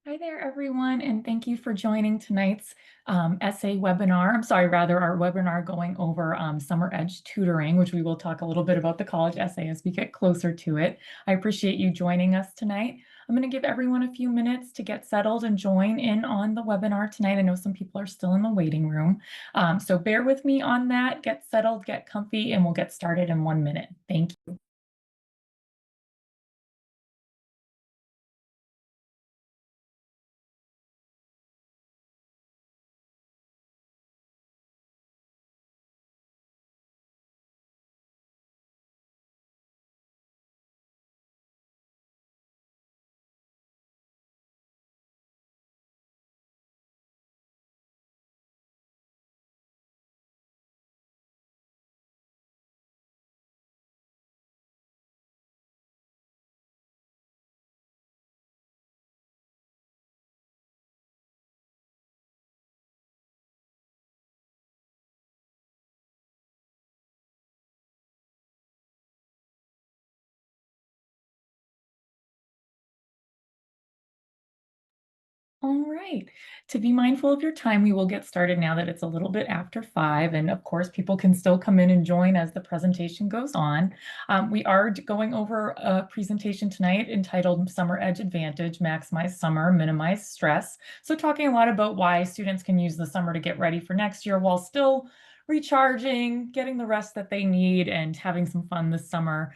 Hi there, everyone, and thank you for joining tonight's essay webinar. Our webinar going over SummerEdge tutoring, which we will talk a little bit about the college essay as we get closer to it. I appreciate you joining us tonight. I'm going to give everyone a few minutes to get settled and join in on the webinar tonight. I know some people are still in the waiting room, so bear with me on that. Get settled, get comfy, and we'll get started in 1 minute. Thank you. All right. To be mindful of your time, we will get started now that it's a little bit after 5. And of course, people can still come in and join as the presentation goes on. We are going over a presentation tonight entitled SummerEdge Advantage, Maximize Summer, Minimize Stress. So talking a lot about why students can use the summer to get ready for next year while still recharging, getting the rest that they need, and having some fun this summer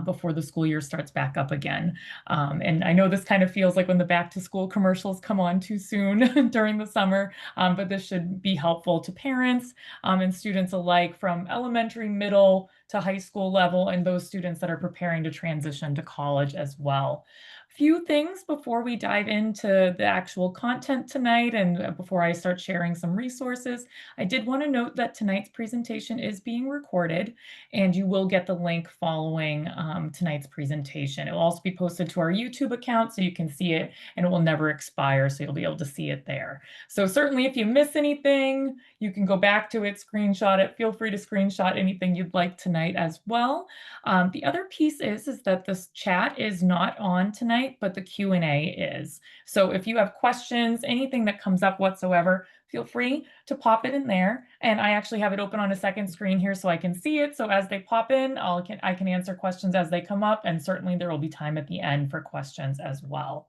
before the school year starts back up again. And I know this kind of feels like when the back to school commercials come on too soon during the summer, but this should be helpful to parents and students alike from elementary, middle to high school level, and those students that are preparing to transition to college as well. Few things before we dive into the actual content tonight and before I start sharing some resources. I did want to note that tonight's presentation is being recorded and you will get the link following tonight's presentation. It will also be posted to our YouTube account so you can see it and it will never expire, so you'll be able to see it there. So certainly if you miss anything, you can go back to it, screenshot it. Feel free to screenshot anything you'd like tonight as well. The other piece is that this chat is not on tonight, but the Q&A is. So if you have questions, anything that comes up whatsoever, feel free to pop it in there. And I actually have it open on a second screen here so I can see it. So as they pop in, I can answer questions as they come up. And certainly there will be time at the end for questions as well.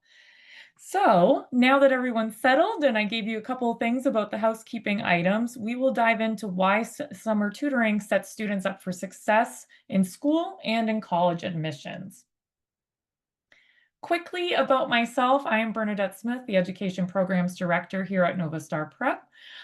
So now that everyone's settled and I gave you a couple of things about the housekeeping items, we will dive into why summer tutoring sets students up for success in school and in college admissions. Quickly about myself, I am Bernadette Smith, the Education Programs Director here at Nova Star Prep,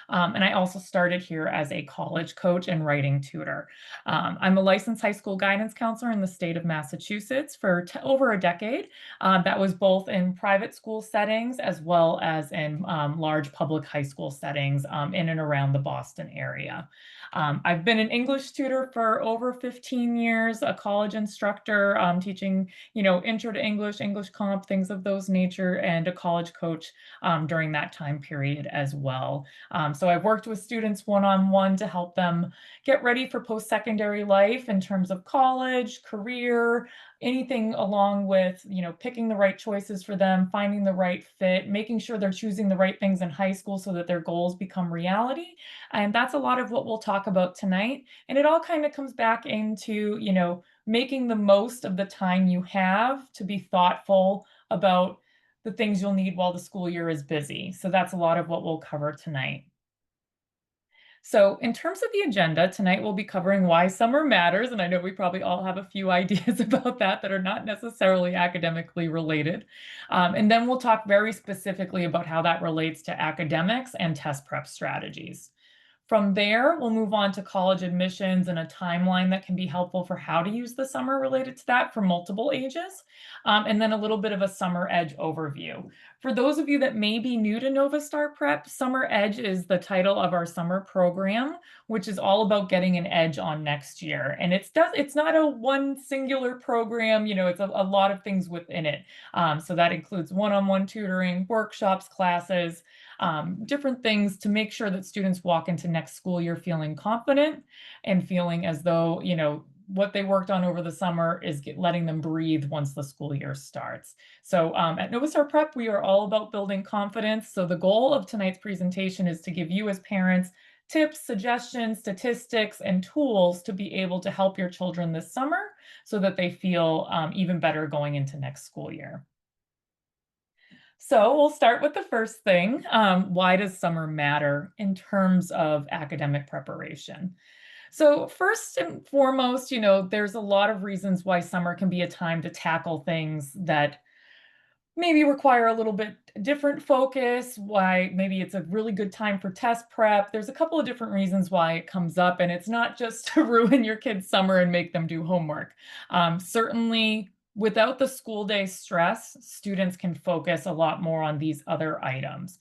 and I also started here as a college coach and writing tutor. I'm a licensed high school guidance counselor in the state of Massachusetts for over a decade. That was both in private school settings as well as in large public high school settings in and around the Boston area. I've been an English tutor for over 15 years, a college instructor teaching, intro to English, English comp, things of those nature, and a college coach during that time period as well. So I've worked with students one-on-one to help them get ready for post-secondary life in terms of college, career, anything along with, picking the right choices for them, finding the right fit, making sure they're choosing the right things in high school so that their goals become reality. And that's a lot of what we'll talk about tonight. And it all kind of comes back into, making the most of the time you have to be thoughtful about the things you'll need while the school year is busy. So that's a lot of what we'll cover tonight. So in terms of the agenda, tonight we'll be covering why summer matters. And I know we probably all have a few ideas about that are not necessarily academically related. And then we'll talk very specifically about how that relates to academics and test prep strategies. From there, we'll move on to college admissions and a timeline that can be helpful for how to use the summer related to that for multiple ages, and then a little bit of a SummerEdge overview. For those of you that may be new to Nova Star Prep, SummerEdge is the title of our summer program, which is all about getting an edge on next year. And it's not a one singular program, it's a lot of things within it. So that includes one-on-one tutoring, workshops, classes, different things to make sure that students walk into next school year feeling confident and feeling as though, what they worked on over the summer is letting them breathe once the school year starts. So at Nova Star Prep, we are all about building confidence. So the goal of tonight's presentation is to give you as parents tips, suggestions, statistics, and tools to be able to help your children this summer so that they feel even better going into next school year. So we'll start with the first thing. Why does summer matter in terms of academic preparation? So first and foremost, there's a lot of reasons why summer can be a time to tackle things that maybe require a little bit different focus, why maybe it's a really good time for test prep. There's a couple of different reasons why it comes up, and it's not just to ruin your kids' summer and make them do homework. Certainly, without the school day stress, students can focus a lot more on these other items.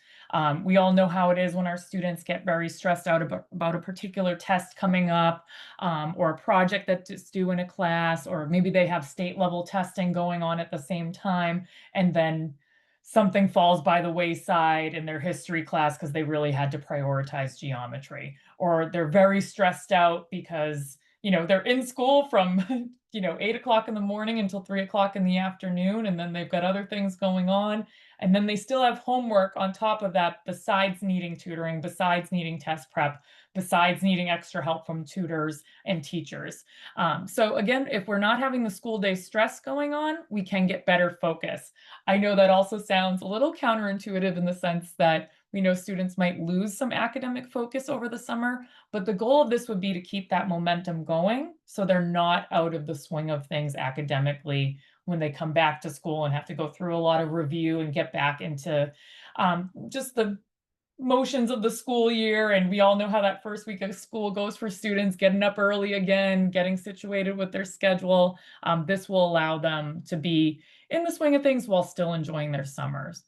We all know how it is when our students get very stressed out about a particular test coming up, or a project that's due in a class, or maybe they have state level testing going on at the same time, and then something falls by the wayside in their history class because they really had to prioritize geometry, or they're very stressed out because they're in school from 8 o'clock in the morning until 3 o'clock in the afternoon, and then they've got other things going on, and then they still have homework on top of that, besides needing tutoring, besides needing test prep, besides needing extra help from tutors and teachers. So again, if we're not having the school day stress going on, we can get better focus. I know that also sounds a little counterintuitive in the sense that we know students might lose some academic focus over the summer, but the goal of this would be to keep that momentum going so they're not out of the swing of things academically when they come back to school and have to go through a lot of review and get back into just the motions of the school year. And we all know how that first week of school goes for students, getting up early again, getting situated with their schedule. This will allow them to be in the swing of things while still enjoying their summers.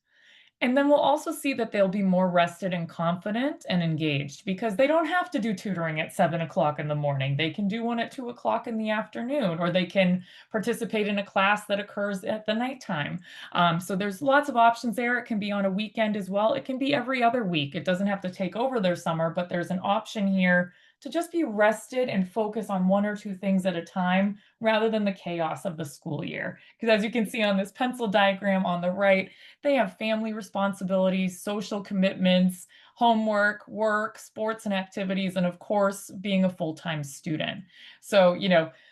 And then we'll also see that they'll be more rested and confident and engaged because they don't have to do tutoring at 7 o'clock in the morning. They can do one at 2 o'clock in the afternoon, or they can participate in a class that occurs at the nighttime. So there's lots of options there. It can be on a weekend as well. It can be every other week. It doesn't have to take over their summer, but there's an option here to just be rested and focus on one or two things at a time rather than the chaos of the school year. Because as you can see on this pencil diagram on the right, they have family responsibilities, social commitments, homework, work, sports and activities, and of course, being a full-time student. So,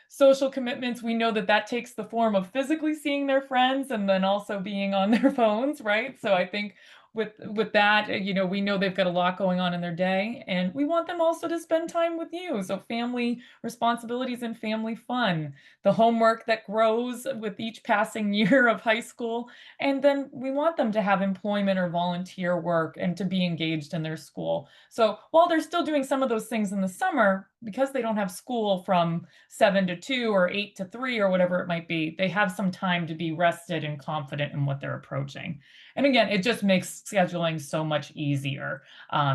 social commitments, we know that that takes the form of physically seeing their friends and then also being on their phones, right? So I think with that, we know they've got a lot going on in their day, and we want them also to spend time with you. So family responsibilities and family fun, the homework that grows with each passing year of high school, and then we want them to have employment or volunteer work and to be engaged in their school. So while they're still doing some of those things in the summer, because they don't have school from 7 to 2 or 8 to 3 or whatever it might be, they have some time to be rested and confident in what they're approaching. And again, it just makes scheduling so much easier.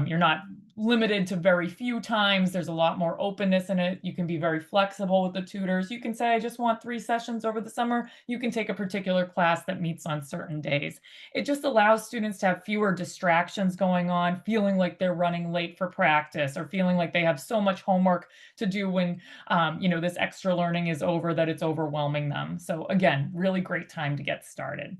You're not limited to very few times. There's a lot more openness in it. You can be very flexible with the tutors. You can say, I just want 3 sessions over the summer. You can take a particular class that meets on certain days. It just allows students to have fewer distractions going on, feeling like they're running late for practice or feeling like they have so much homework to do when, this extra learning is over that it's overwhelming them. So again, really great time to get started.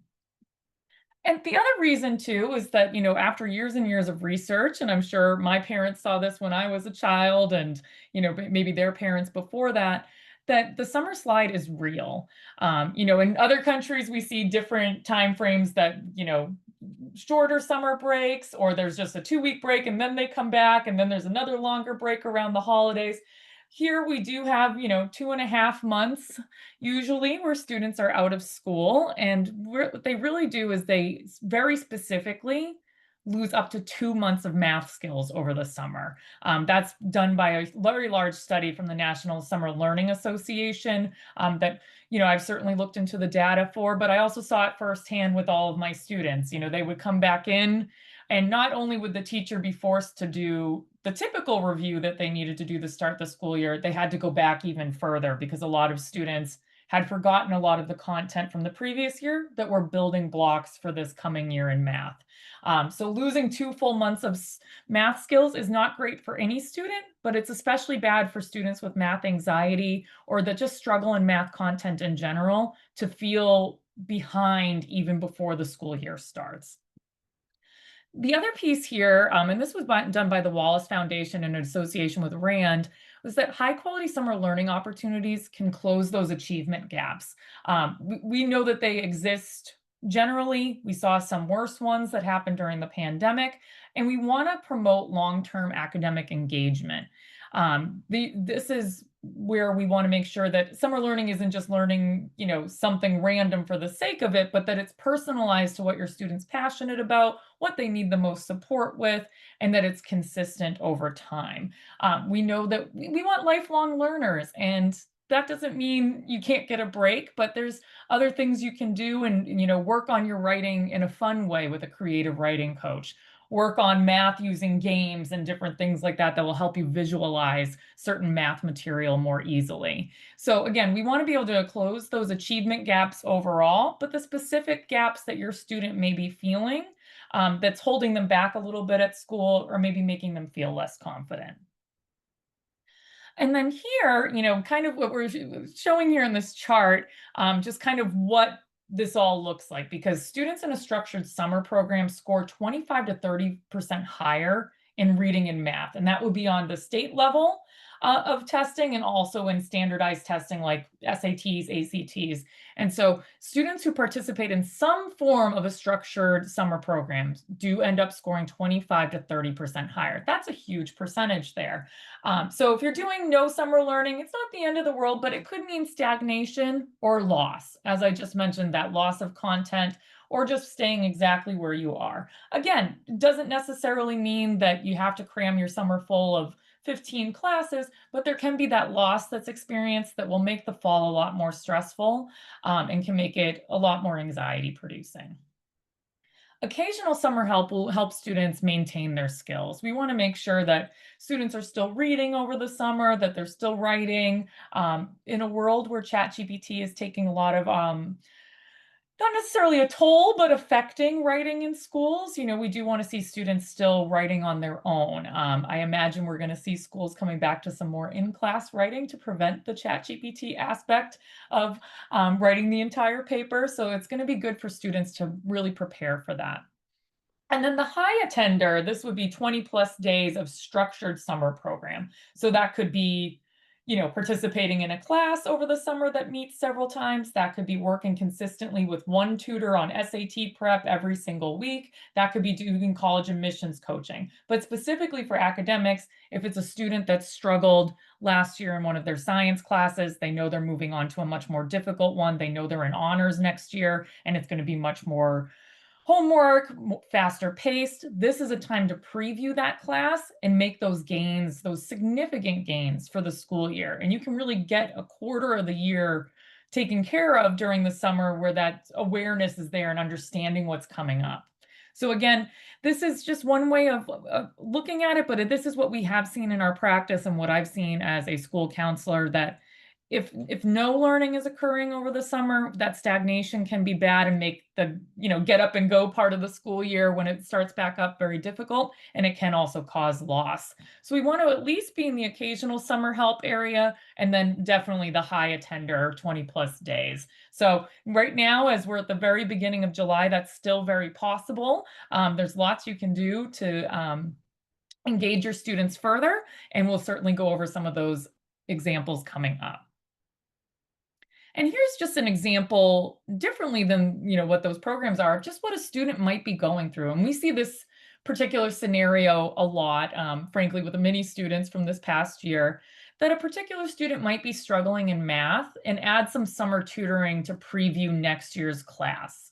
And the other reason too is that, after years and years of research, and I'm sure my parents saw this when I was a child and, maybe their parents before that, that the summer slide is real. In other countries, we see different time frames that, shorter summer breaks, or there's just a 2-week break and then they come back and then there's another longer break around the holidays. Here we do have, 2.5 months usually where students are out of school, and what they really do is they very specifically lose up to 2 months of math skills over the summer. That's done by a very large study from the National Summer Learning Association, that I've certainly looked into the data for, but I also saw it firsthand with all of my students. They would come back in, and not only would the teacher be forced to do the typical review that they needed to do to start the school year, they had to go back even further because a lot of students had forgotten a lot of the content from the previous year that were building blocks for this coming year in math. So losing 2 full months of math skills is not great for any student, but it's especially bad for students with math anxiety or that just struggle in math content in general to feel behind even before the school year starts. The other piece here, and this was done by the Wallace Foundation in association with RAND, was that high quality summer learning opportunities can close those achievement gaps. We know that they exist generally. We saw some worse ones that happened during the pandemic, and we want to promote long-term academic engagement. This is where we want to make sure that summer learning isn't just learning, something random for the sake of it, but that it's personalized to what your student's passionate about, what they need the most support with, and that it's consistent over time. We know that we want lifelong learners, and that doesn't mean you can't get a break, but there's other things you can do and work on your writing in a fun way with a creative writing coach. Work on math using games and different things like that that will help you visualize certain math material more easily. So again, we want to be able to close those achievement gaps overall, but the specific gaps that your student may be feeling that's holding them back a little bit at school or maybe making them feel less confident. And then here, kind of what we're showing here in this chart, just kind of what this all looks like, because students in a structured summer program score 25 to 30% higher in reading and math. And that would be on the state level of testing and also in standardized testing like SATs, ACTs. And so students who participate in some form of a structured summer program do end up scoring 25 to 30% higher. That's a huge percentage there. So if you're doing no summer learning, it's not the end of the world, but it could mean stagnation or loss. As I just mentioned, that loss of content or just staying exactly where you are. Again, it doesn't necessarily mean that you have to cram your summer full of 15 classes, but there can be that loss that's experienced that will make the fall a lot more stressful and can make it a lot more anxiety producing. Occasional summer help will help students maintain their skills. We want to make sure that students are still reading over the summer, that they're still writing. In a world where ChatGPT is taking a lot of not necessarily a toll, but affecting writing in schools. We do want to see students still writing on their own. I imagine we're going to see schools coming back to some more in-class writing to prevent the ChatGPT aspect of writing the entire paper. So it's going to be good for students to really prepare for that. And then the high attender, this would be 20 plus days of structured summer program. So that could be participating in a class over the summer that meets several times. That could be working consistently with one tutor on SAT prep every single week. That could be doing college admissions coaching. But specifically for academics, if it's a student that struggled last year in one of their science classes, they know they're moving on to a much more difficult one. They know they're in honors next year, and it's going to be much more homework, faster paced. This is a time to preview that class and make those gains, those significant gains for the school year. And you can really get a quarter of the year taken care of during the summer where that awareness is there and understanding what's coming up. So again, this is just one way of looking at it, but this is what we have seen in our practice and what I've seen as a school counselor, that if no learning is occurring over the summer, that stagnation can be bad and make the get up and go part of the school year when it starts back up very difficult, and it can also cause loss. So we want to at least be in the occasional summer help area, and then definitely the high attender 20 plus days. So right now, as we're at the very beginning of July, that's still very possible. There's lots you can do to engage your students further, and we'll certainly go over some of those examples coming up. And here's just an example, differently than what those programs are, just what a student might be going through. And we see this particular scenario a lot, frankly, with the many students from this past year, that a particular student might be struggling in math and add some summer tutoring to preview next year's class.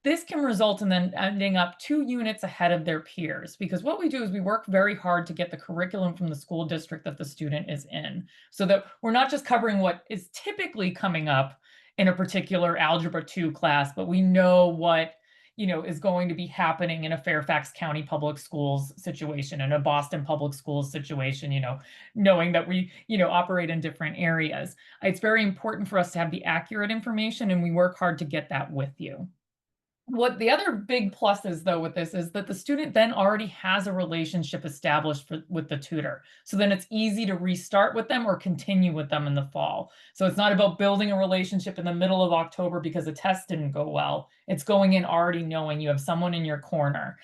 This can result in them ending up 2 units ahead of their peers, because what we do is we work very hard to get the curriculum from the school district that the student is in, so that we're not just covering what is typically coming up in a particular Algebra 2 class, but we know what is going to be happening in a Fairfax County Public Schools situation, in a Boston Public Schools situation, knowing that we, operate in different areas. It's very important for us to have the accurate information, and we work hard to get that with you. What the other big plus is, though, with this is that the student then already has a relationship established with the tutor. So then it's easy to restart with them or continue with them in the fall. So it's not about building a relationship in the middle of October because a test didn't go well. It's going in already knowing you have someone in your corner.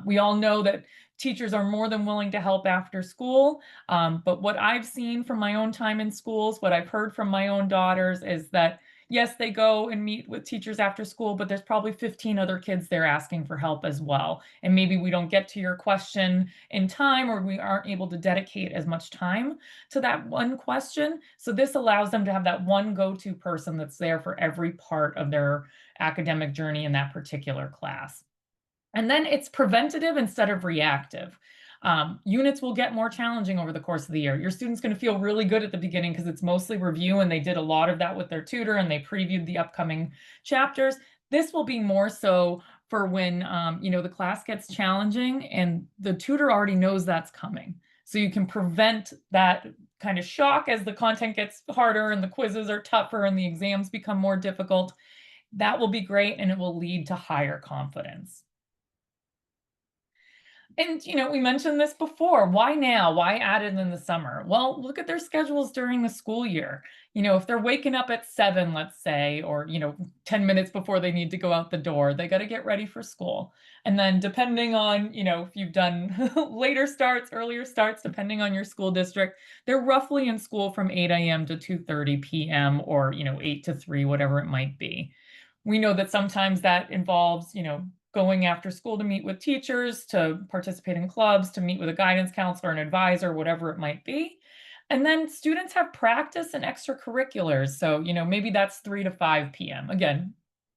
We all know that teachers are more than willing to help after school. But what I've seen from my own time in schools, what I've heard from my own daughters is that yes, they go and meet with teachers after school, but there's probably 15 other kids there asking for help as well. And maybe we don't get to your question in time, or we aren't able to dedicate as much time to that one question. So this allows them to have that one go-to person that's there for every part of their academic journey in that particular class. And then it's preventative instead of reactive. Units will get more challenging over the course of the year. Your student's going to feel really good at the beginning because it's mostly review, and they did a lot of that with their tutor, and they previewed the upcoming chapters. This will be more so for when the class gets challenging and the tutor already knows that's coming. So you can prevent that kind of shock as the content gets harder and the quizzes are tougher and the exams become more difficult. That will be great, and it will lead to higher confidence. And, we mentioned this before. Why now? Why add it in the summer? Well, look at their schedules during the school year. If they're waking up at 7, let's say, or, 10 minutes before they need to go out the door, they got to get ready for school. And then depending on, if you've done later starts, earlier starts, depending on your school district, they're roughly in school from 8 a.m. to 2:30 p.m. or, 8 to 3, whatever it might be. We know that sometimes that involves, going after school to meet with teachers, to participate in clubs, to meet with a guidance counselor, an advisor, whatever it might be. And then students have practice and extracurriculars. So, maybe that's 3 to 5 p.m. Again,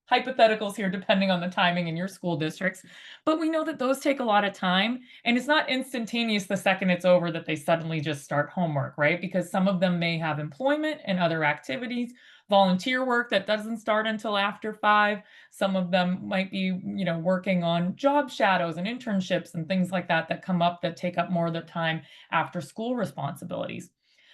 hypotheticals here depending on the timing in your school districts. But we know that those take a lot of time, and it's not instantaneous the second it's over that they suddenly just start homework, right? Because some of them may have employment and other activities, volunteer work that doesn't start until after 5. Some of them might be, working on job shadows and internships and things like that that come up that take up more of their time after school responsibilities.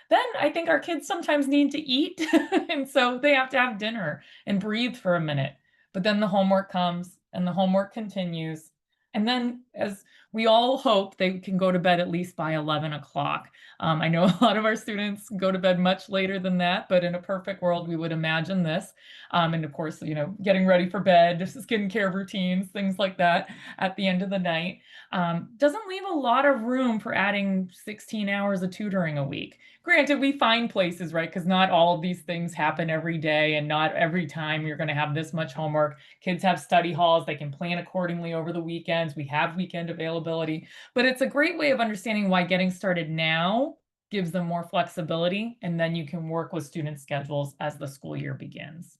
Then I think our kids sometimes need to eat, and so they have to have dinner and breathe for a minute. But then the homework comes and the homework continues. And then, as we all hope, they can go to bed at least by 11 o'clock. I know a lot of our students go to bed much later than that, but in a perfect world, we would imagine this. And of course, getting ready for bed, skincare routines, things like that at the end of the night. Doesn't leave a lot of room for adding 16 hours of tutoring a week. Granted, we find places, right? Because not all of these things happen every day, and not every time you're going to have this much homework. Kids have study halls. They can plan accordingly over the weekends. We have weekend availability. But it's a great way of understanding why getting started now gives them more flexibility, and then you can work with student schedules as the school year begins.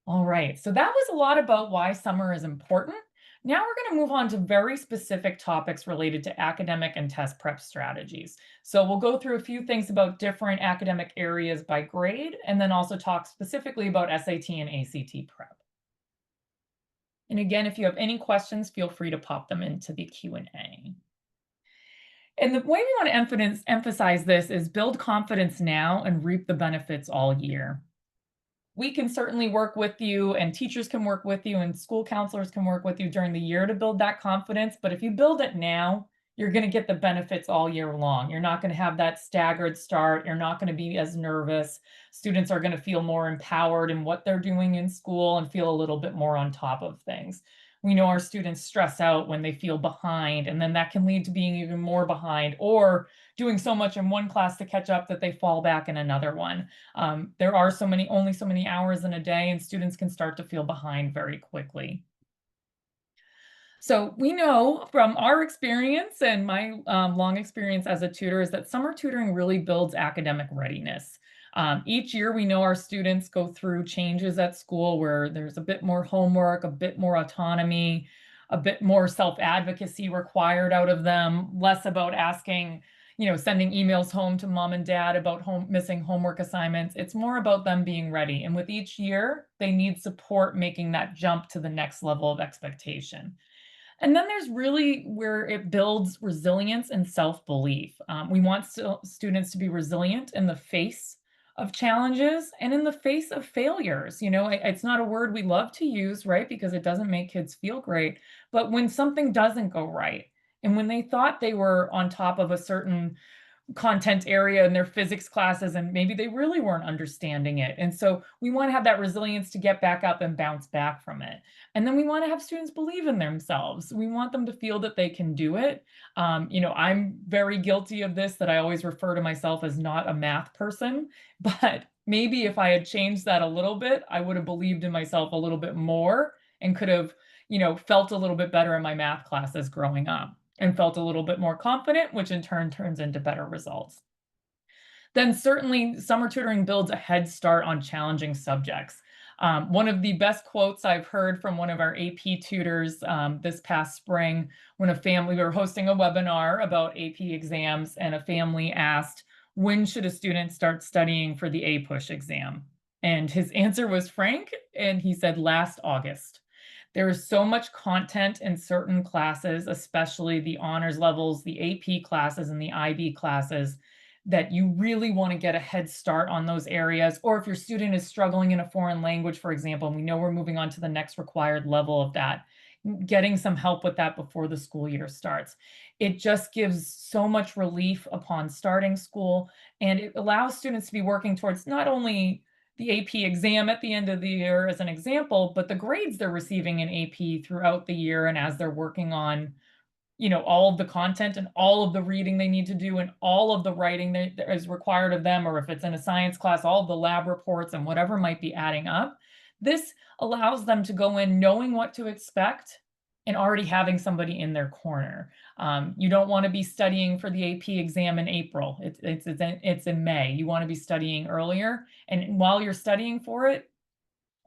All right, so that was a lot about why summer is important. Now we're going to move on to very specific topics related to academic and test prep strategies. So we'll go through a few things about different academic areas by grade, and then also talk specifically about SAT and ACT prep. And again, if you have any questions, feel free to pop them into the Q&A. And the way we want to emphasize this is build confidence now and reap the benefits all year. We can certainly work with you, and teachers can work with you, and school counselors can work with you during the year to build that confidence. But if you build it now, you're going to get the benefits all year long. You're not going to have that staggered start. You're not going to be as nervous. Students are going to feel more empowered in what they're doing in school and feel a little bit more on top of things. We know our students stress out when they feel behind, and then that can lead to being even more behind, or doing so much in one class to catch up that they fall back in another one. There are only so many hours in a day, and students can start to feel behind very quickly. So we know from our experience and my long experience as a tutor is that summer tutoring really builds academic readiness. Each year, we know our students go through changes at school where there's a bit more homework, a bit more autonomy, a bit more self-advocacy required out of them, less about asking, sending emails home to mom and dad about missing homework assignments. It's more about them being ready. And with each year, they need support making that jump to the next level of expectation. And then there's really where it builds resilience and self-belief. We want students to be resilient in the face of challenges and in the face of failures. It's not a word we love to use, right? Because it doesn't make kids feel great. But when something doesn't go right, and when they thought they were on top of a certain content area in their physics classes and maybe they really weren't understanding it. And so we want to have that resilience to get back up and bounce back from it. And then we want to have students believe in themselves. We want them to feel that they can do it. I'm very guilty of this, that I always refer to myself as not a math person, but maybe if I had changed that a little bit, I would have believed in myself a little bit more and could have, felt a little bit better in my math classes growing up and felt a little bit more confident, which in turn turns into better results. Then certainly summer tutoring builds a head start on challenging subjects. One of the best quotes I've heard from one of our AP tutors this past spring, when we were hosting a webinar about AP exams, and a family asked, when should a student start studying for the A-Push exam? And his answer was frank, and he said last August. There is so much content in certain classes, especially the honors levels, the AP classes, and the IB classes, that you really want to get a head start on those areas. Or if your student is struggling in a foreign language, for example, and we know we're moving on to the next required level of that, getting some help with that before the school year starts. It just gives so much relief upon starting school, and it allows students to be working towards not only the AP exam at the end of the year as an example, but the grades they're receiving in AP throughout the year and as they're working on, all of the content and all of the reading they need to do and all of the writing that is required of them, or if it's in a science class, all of the lab reports and whatever might be adding up. This allows them to go in knowing what to expect and already having somebody in their corner. You don't want to be studying for the AP exam in April. It's in May. You want to be studying earlier. And while you're studying for it,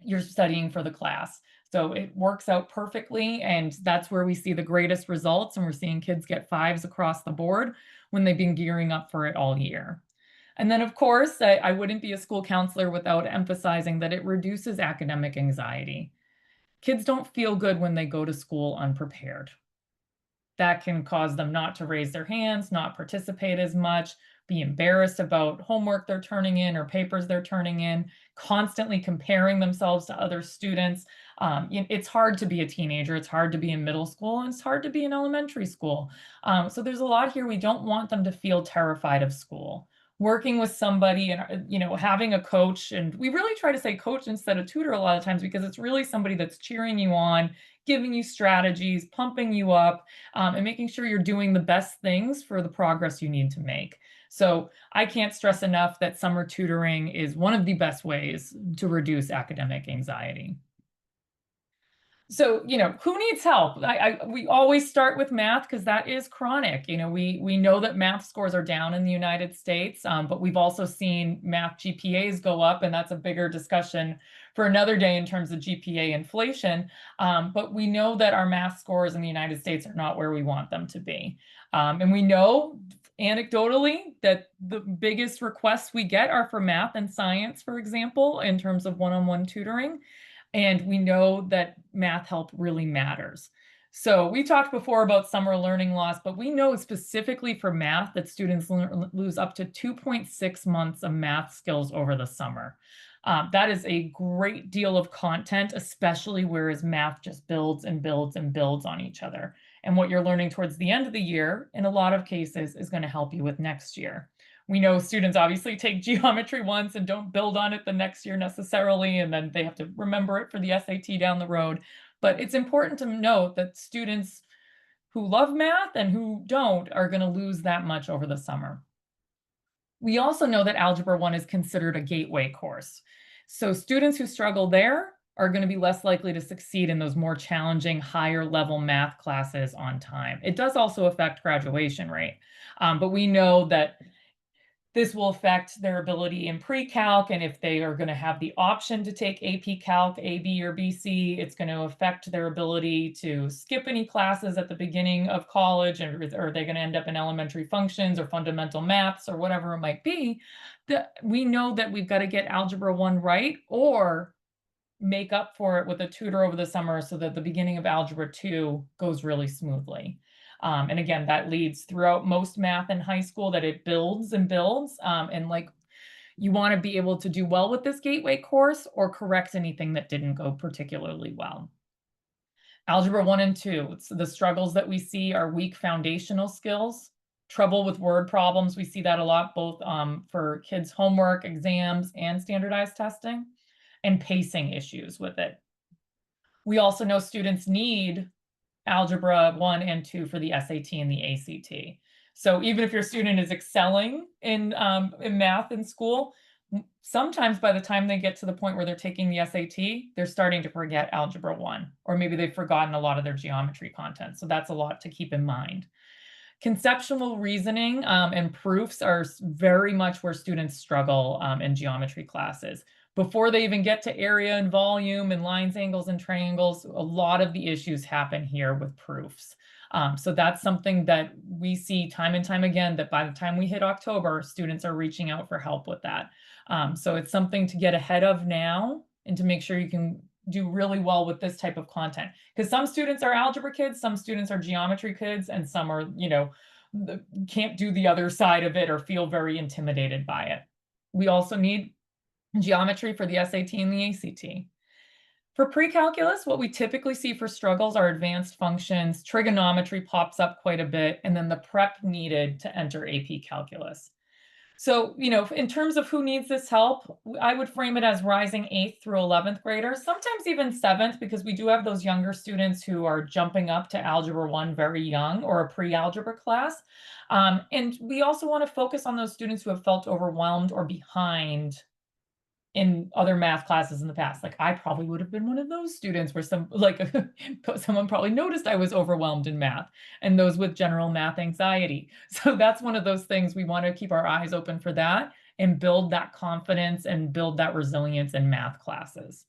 you're studying for the class. So it works out perfectly. And that's where we see the greatest results. And we're seeing kids get 5s across the board when they've been gearing up for it all year. And then, of course, I wouldn't be a school counselor without emphasizing that it reduces academic anxiety. Kids don't feel good when they go to school unprepared. That can cause them not to raise their hands, not participate as much, be embarrassed about homework they're turning in or papers they're turning in, constantly comparing themselves to other students. It's hard to be a teenager. It's hard to be in middle school, and it's hard to be in elementary school. So there's a lot here. We don't want them to feel terrified of school. Working with somebody and, having a coach, and we really try to say coach instead of tutor a lot of times because it's really somebody that's cheering you on, giving you strategies, pumping you up, and making sure you're doing the best things for the progress you need to make. So I can't stress enough that summer tutoring is one of the best ways to reduce academic anxiety. So, who needs help? We always start with math because that is chronic. We know that math scores are down in the United States, but we've also seen math GPAs go up, and that's a bigger discussion for another day in terms of GPA inflation. But we know that our math scores in the United States are not where we want them to be. And we know anecdotally that the biggest requests we get are for math and science, for example, in terms of one-on-one tutoring. And we know that math help really matters. So we talked before about summer learning loss, but we know specifically for math that students lose up to 2.6 months of math skills over the summer. That is a great deal of content, especially whereas math just builds and builds and builds on each other. And what you're learning towards the end of the year, in a lot of cases, is going to help you with next year. We know students obviously take geometry once and don't build on it the next year necessarily, and then they have to remember it for the SAT down the road. But it's important to note that students who love math and who don't are going to lose that much over the summer. We also know that Algebra 1 is considered a gateway course. So students who struggle there are going to be less likely to succeed in those more challenging, higher level math classes on time. It does also affect graduation rate, but we know that This will affect their ability in pre-calc, and if they are gonna have the option to take AP Calc, AB or BC, it's gonna affect their ability to skip any classes at the beginning of college, and are they gonna end up in elementary functions or fundamental maths or whatever it might be. We know that we've gotta get Algebra 1 right, or make up for it with a tutor over the summer so that the beginning of Algebra 2 goes really smoothly. And again, that leads throughout most math in high school, that it builds and builds. And like, you want to be able to do well with this gateway course or correct anything that didn't go particularly well. Algebra 1 and 2, so the struggles that we see are weak foundational skills, trouble with word problems. We see that a lot, both for kids' homework, exams, and standardized testing, and pacing issues with it. We also know students need Algebra 1 and 2 for the SAT and the ACT. So even if your student is excelling in math in school, sometimes by the time they get to the point where they're taking the SAT, they're starting to forget Algebra 1, or maybe they've forgotten a lot of their geometry content. So that's a lot to keep in mind. Conceptual reasoning and proofs are very much where students struggle in geometry classes. Before they even get to area and volume and lines, angles, and triangles, a lot of the issues happen here with proofs. So that's something that we see time and time again, that by the time we hit October, students are reaching out for help with that. So it's something to get ahead of now and to make sure you can do really well with this type of content. Because some students are algebra kids, some students are geometry kids, and some are, can't do the other side of it or feel very intimidated by it. We also need geometry for the SAT and the ACT. For pre-calculus, what we typically see for struggles are advanced functions, trigonometry pops up quite a bit, and then the prep needed to enter AP calculus. So, in terms of who needs this help, I would frame it as rising 8th through 11th graders, sometimes even 7th, because we do have those younger students who are jumping up to Algebra 1 very young, or a pre-algebra class. And we also want to focus on those students who have felt overwhelmed or behind in other math classes in the past. Like, I probably would have been one of those students where someone probably noticed I was overwhelmed in math, and those with general math anxiety. So that's one of those things we want to keep our eyes open for, that and build that confidence and build that resilience in math classes.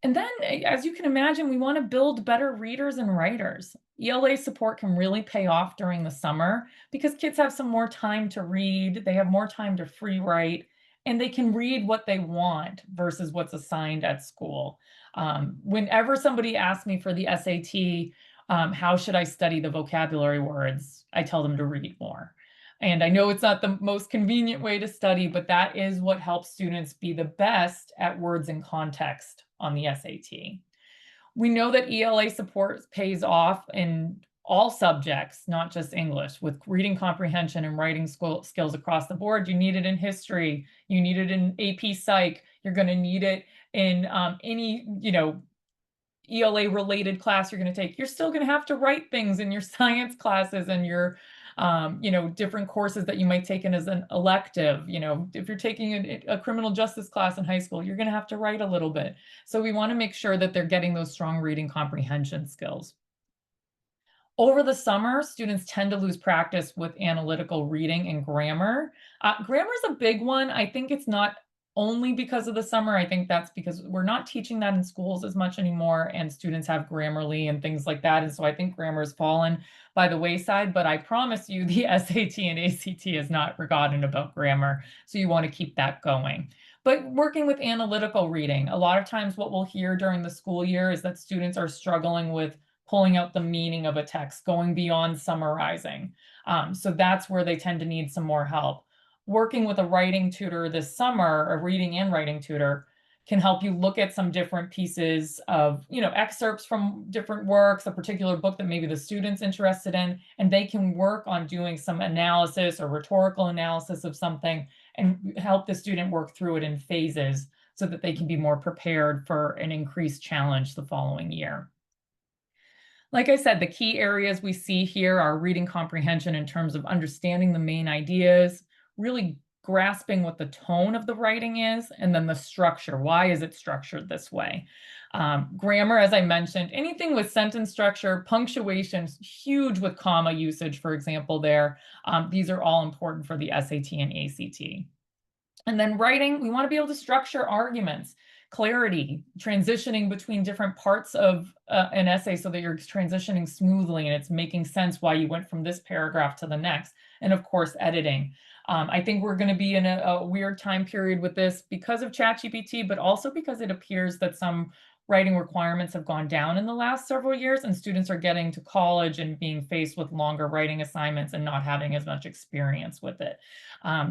And then, as you can imagine, we want to build better readers and writers. ELA support can really pay off during the summer because kids have some more time to read, they have more time to free write, and they can read what they want versus what's assigned at school. Whenever somebody asks me for the SAT, how should I study the vocabulary words? I tell them to read more. And I know it's not the most convenient way to study, but that is what helps students be the best at words and context on the SAT. We know that ELA support pays off in all subjects, not just English, with reading comprehension and writing skills across the board. You need it in history, you need it in AP Psych, you're going to need it in any, ELA related class you're going to take. You're still going to have to write things in your science classes and your different courses that you might take in as an elective. If you're taking a criminal justice class in high school, you're going to have to write a little bit. So we want to make sure that they're getting those strong reading comprehension skills. Over the summer, students tend to lose practice with analytical reading and grammar. Grammar is a big one. I think it's not only because of the summer. I think that's because we're not teaching that in schools as much anymore, and students have Grammarly and things like that. And so I think grammar has fallen by the wayside, but I promise you the SAT and ACT has not forgotten about grammar. So you want to keep that going. But working with analytical reading, a lot of times what we'll hear during the school year is that students are struggling with pulling out the meaning of a text, going beyond summarizing. So that's where they tend to need some more help. Working with a writing tutor this summer, a reading and writing tutor, can help you look at some different pieces of, excerpts from different works, a particular book that maybe the student's interested in, and they can work on doing some analysis or rhetorical analysis of something and help the student work through it in phases so that they can be more prepared for an increased challenge the following year. Like I said, the key areas we see here are reading comprehension in terms of understanding the main ideas, really grasping what the tone of the writing is, and then the structure. Why is it structured this way? Grammar, as I mentioned, anything with sentence structure, punctuation, huge with comma usage, for example, there. These are all important for the SAT and ACT. And then writing, we want to be able to structure arguments, clarity, transitioning between different parts of an essay so that you're transitioning smoothly and it's making sense why you went from this paragraph to the next. And of course, editing. I think we're going to be in a weird time period with this because of ChatGPT, but also because it appears that some writing requirements have gone down in the last several years, and students are getting to college and being faced with longer writing assignments and not having as much experience with it.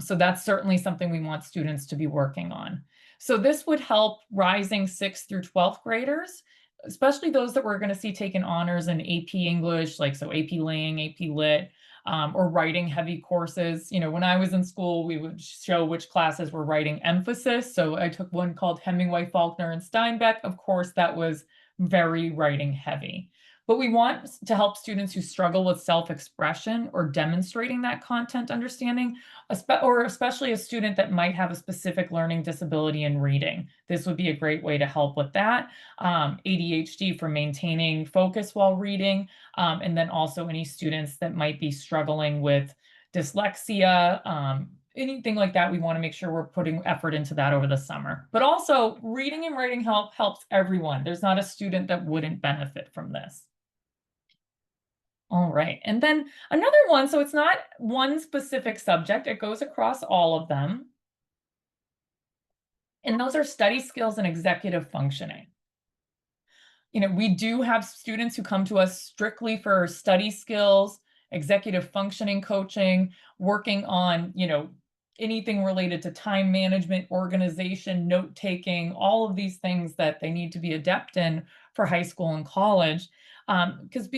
So that's certainly something we want students to be working on. So this would help rising 6th through 12th graders, especially those that we're going to see taking honors in AP English, like so AP Lang, AP Lit, or writing heavy courses. You know, when I was in school, we would show which classes were writing emphasis. So I took one called Hemingway, Faulkner, and Steinbeck. Of course, that was very writing heavy. But we want to help students who struggle with self-expression or demonstrating that content understanding, or especially a student that might have a specific learning disability in reading. This would be a great way to help with that. ADHD for maintaining focus while reading, and then also any students that might be struggling with dyslexia, anything like that. We want to make sure we're putting effort into that over the summer. But also, reading and writing helps everyone. There's not a student that wouldn't benefit from this. All right. And then another one, so it's not one specific subject, it goes across all of them. And those are study skills and executive functioning. You know, we do have students who come to us strictly for study skills, executive functioning coaching, working on, you know, anything related to time management, organization, note taking, all of these things that they need to be adept in for high school and college. Because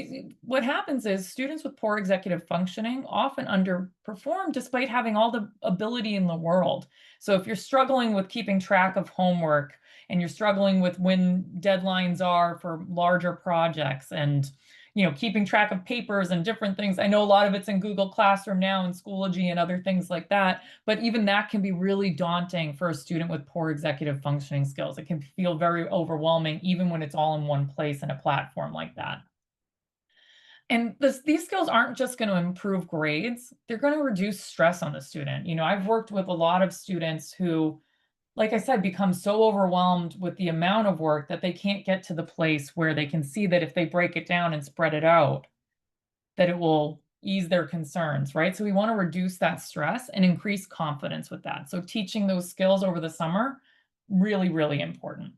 what happens is students with poor executive functioning often underperform despite having all the ability in the world. So if you're struggling with keeping track of homework and you're struggling with when deadlines are for larger projects and, you know, keeping track of papers and different things. I know a lot of it's in Google Classroom now and Schoology and other things like that, but even that can be really daunting for a student with poor executive functioning skills. It can feel very overwhelming, even when it's all in one place in a platform like that. And these skills aren't just going to improve grades, they're going to reduce stress on the student. You know, I've worked with a lot of students who, like I said, become so overwhelmed with the amount of work that they can't get to the place where they can see that if they break it down and spread it out, that it will ease their concerns, right? So we want to reduce that stress and increase confidence with that. So teaching those skills over the summer, really, really important.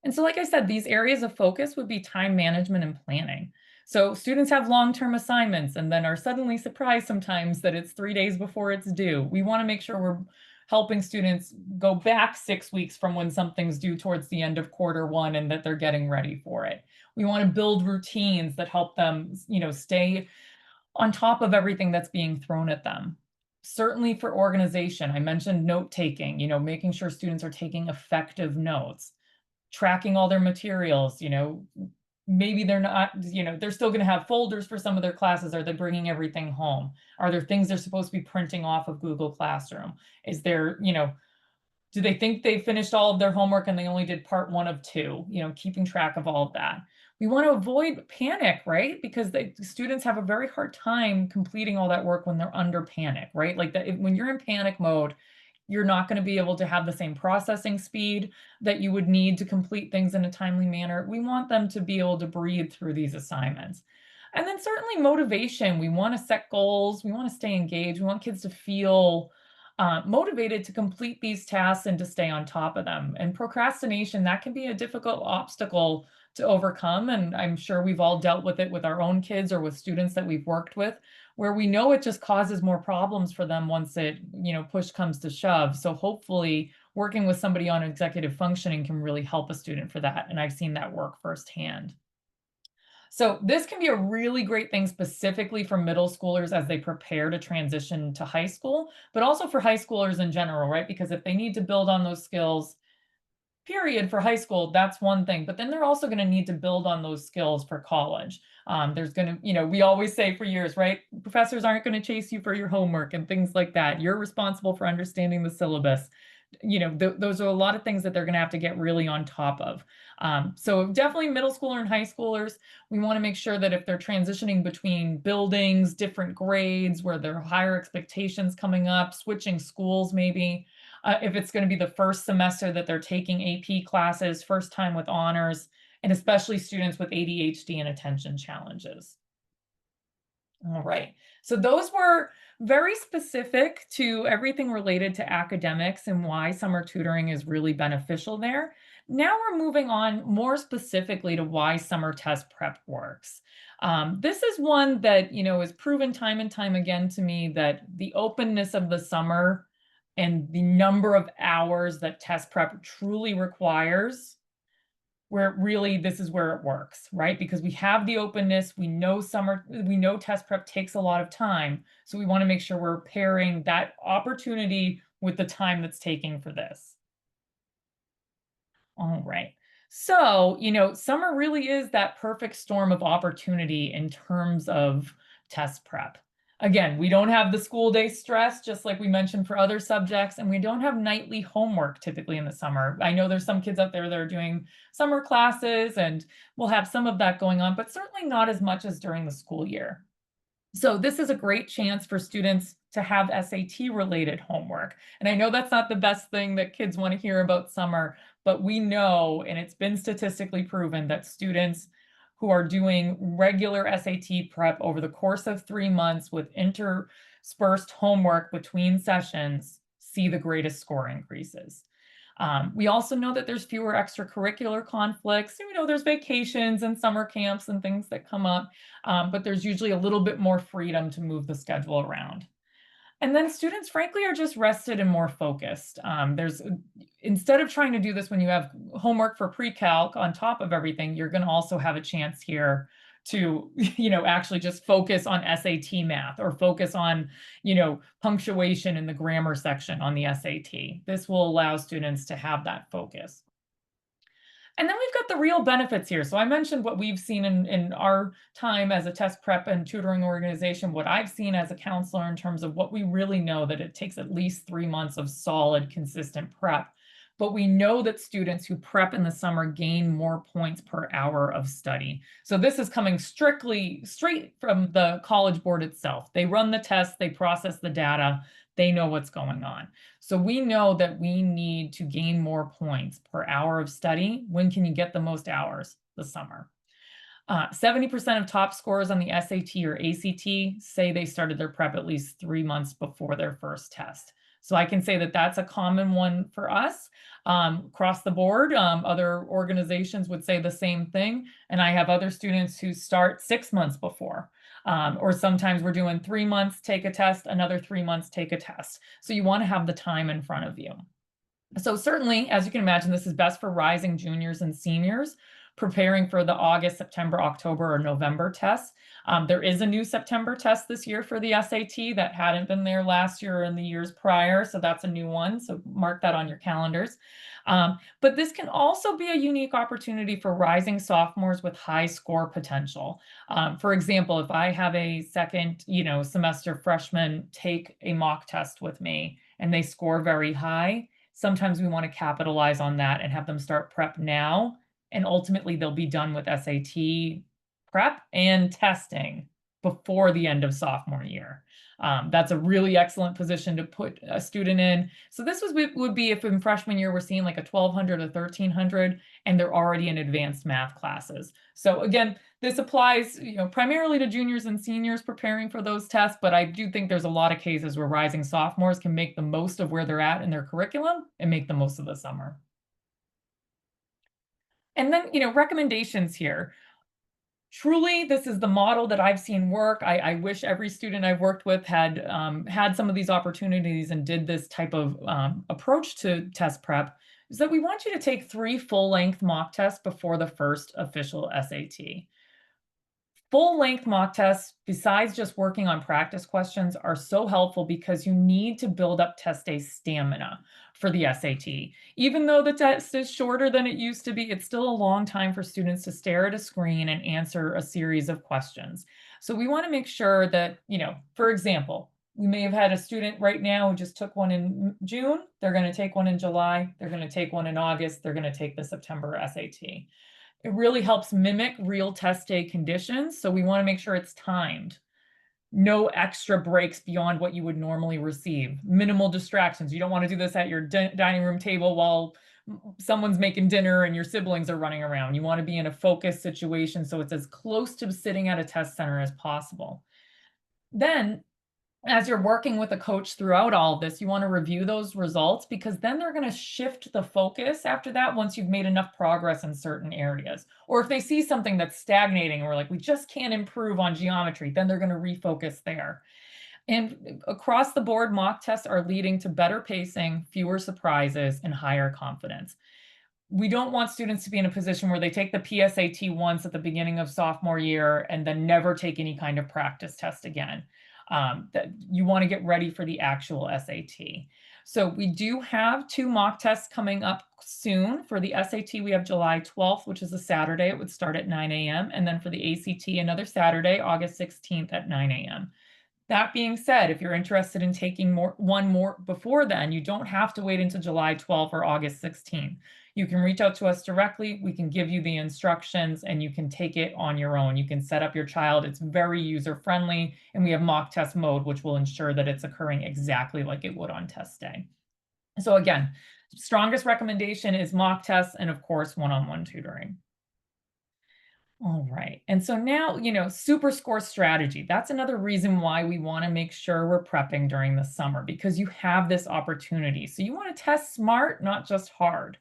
And so, like I said, these areas of focus would be time management and planning. So students have long-term assignments and then are suddenly surprised sometimes that it's 3 days before it's due. We want to make sure we're helping students go back 6 weeks from when something's due towards the end of quarter 1 and that they're getting ready for it. We want to build routines that help them, you know, stay on top of everything that's being thrown at them. Certainly for organization, I mentioned note taking, you know, making sure students are taking effective notes, tracking all their materials, you know, maybe they're not, you know, they're still going to have folders for some of their classes. Are they bringing everything home? Are there things they're supposed to be printing off of Google Classroom? Is there, you know, do they think they finished all of their homework and they only did part 1 of 2? You know, keeping track of all of that. We want to avoid panic, right? Because the students have a very hard time completing all that work when they're under panic, right? Like that, when you're in panic mode, you're not going to be able to have the same processing speed that you would need to complete things in a timely manner. We want them to be able to breathe through these assignments. And then certainly motivation. We want to set goals. We want to stay engaged. We want kids to feel motivated to complete these tasks and to stay on top of them. And procrastination, that can be a difficult obstacle to overcome. And I'm sure we've all dealt with it with our own kids or with students that we've worked with, where we know it just causes more problems for them once it, you know, push comes to shove. So hopefully working with somebody on executive functioning can really help a student for that. And I've seen that work firsthand. So this can be a really great thing specifically for middle schoolers as they prepare to transition to high school, but also for high schoolers in general, right? Because if they need to build on those skills, period, for high school, that's one thing. But then they're also going to need to build on those skills for college. There's going to, you know, we always say for years, right? Professors aren't going to chase you for your homework and things like that. You're responsible for understanding the syllabus. those are a lot of things that they're going to have to get really on top of. So definitely middle schooler and high schoolers, we want to make sure that if they're transitioning between buildings, different grades, where there are higher expectations coming up, switching schools maybe, if it's going to be the first semester that they're taking AP classes, first time with honors, and especially students with ADHD and attention challenges. All right. So those were very specific to everything related to academics and why summer tutoring is really beneficial there. Now we're moving on more specifically to why summer test prep works. This is one that, is proven time and time again to me that the openness of the summer and the number of hours that test prep truly requires, where really this is where it works, right? Because we have the openness, we know test prep takes a lot of time. So we want to make sure we're pairing that opportunity with the time that's taking for this. All right. So, summer really is that perfect storm of opportunity in terms of test prep. Again, we don't have the school day stress, just like we mentioned for other subjects, and we don't have nightly homework typically in the summer. I know there's some kids out there that are doing summer classes, and we'll have some of that going on, but certainly not as much as during the school year. So this is a great chance for students to have SAT related homework. And I know that's not the best thing that kids want to hear about summer, but we know, and it's been statistically proven, that students who are doing regular SAT prep over the course of 3 months with interspersed homework between sessions see the greatest score increases. We also know that there's fewer extracurricular conflicts. We know there's vacations and summer camps and things that come up, but there's usually a little bit more freedom to move the schedule around. And then students, frankly, are just rested and more focused. Instead of trying to do this when you have homework for pre-calc on top of everything, you're going to also have a chance here to, actually just focus on SAT math or focus on, punctuation in the grammar section on the SAT. This will allow students to have that focus. And then we've got the real benefits here. So I mentioned what we've seen in our time as a test prep and tutoring organization, what I've seen as a counselor in terms of what we really know, that it takes at least 3 months of solid, consistent prep. But we know that students who prep in the summer gain more points per hour of study. So this is coming straight from the College Board itself. They run the tests, they process the data, they know what's going on. So we know that we need to gain more points per hour of study. When can you get the most hours? The summer. 70% of top scorers on the SAT or ACT say they started their prep at least 3 months before their first test. So I can say that that's a common one for us across the board. Other organizations would say the same thing. And I have other students who start 6 months before. Or sometimes we're doing 3 months, take a test, another 3 months, take a test. So you want to have the time in front of you. So certainly, as you can imagine, this is best for rising juniors and seniors preparing for the August, September, October, or November tests. There is a new September test this year for the SAT that hadn't been there last year or in the years prior. So that's a new one. So mark that on your calendars. But this can also be a unique opportunity for rising sophomores with high score potential. For example, if I have a second, semester freshman take a mock test with me and they score very high, sometimes we want to capitalize on that and have them start prep now. And ultimately, they'll be done with SAT prep and testing before the end of sophomore year. That's a really excellent position to put a student in. So this would be if in freshman year we're seeing like a 1200 or 1300 and they're already in advanced math classes. So again, this applies primarily to juniors and seniors preparing for those tests, but I do think there's a lot of cases where rising sophomores can make the most of where they're at in their curriculum and make the most of the summer. And then, recommendations here. Truly, this is the model that I've seen work. I wish every student I've worked with had had some of these opportunities and did this type of approach to test prep. Is that we want you to take 3 full-length mock tests before the first official SAT. Full-length mock tests, besides just working on practice questions, are so helpful because you need to build up test day stamina for the SAT. Even though the test is shorter than it used to be, it's still a long time for students to stare at a screen and answer a series of questions. So we want to make sure that, for example, We may have had a student right now who just took one in June. They're going to take one in July. They're going to take one in August. They're going to take the September SAT. It really helps mimic real test day conditions. So we want to make sure it's timed. No extra breaks beyond what you would normally receive. Minimal distractions. You don't want to do this at your dining room table while someone's making dinner and your siblings are running around. You want to be in a focused situation so it's as close to sitting at a test center as possible. Then as you're working with a coach throughout all of this, you want to review those results because then they're going to shift the focus after that once you've made enough progress in certain areas. Or if they see something that's stagnating or like we just can't improve on geometry, then they're going to refocus there. And across the board, mock tests are leading to better pacing, fewer surprises, and higher confidence. We don't want students to be in a position where they take the PSAT once at the beginning of sophomore year and then never take any kind of practice test again. That you want to get ready for the actual SAT. So we do have 2 mock tests coming up soon. For the SAT, we have July 12th, which is a Saturday. It would start at 9 a.m. And then for the ACT, another Saturday, August 16th at 9 a.m. That being said, if you're interested in taking one more before then, you don't have to wait until July 12th or August 16th. You can reach out to us directly. We can give you the instructions and you can take it on your own. You can set up your child. It's very user-friendly, and we have mock test mode, which will ensure that it's occurring exactly like it would on test day. So again, strongest recommendation is mock tests and of course, one-on-one tutoring. All right. And so now, super score strategy. That's another reason why we want to make sure we're prepping during the summer because you have this opportunity. So you want to test smart, not just hard.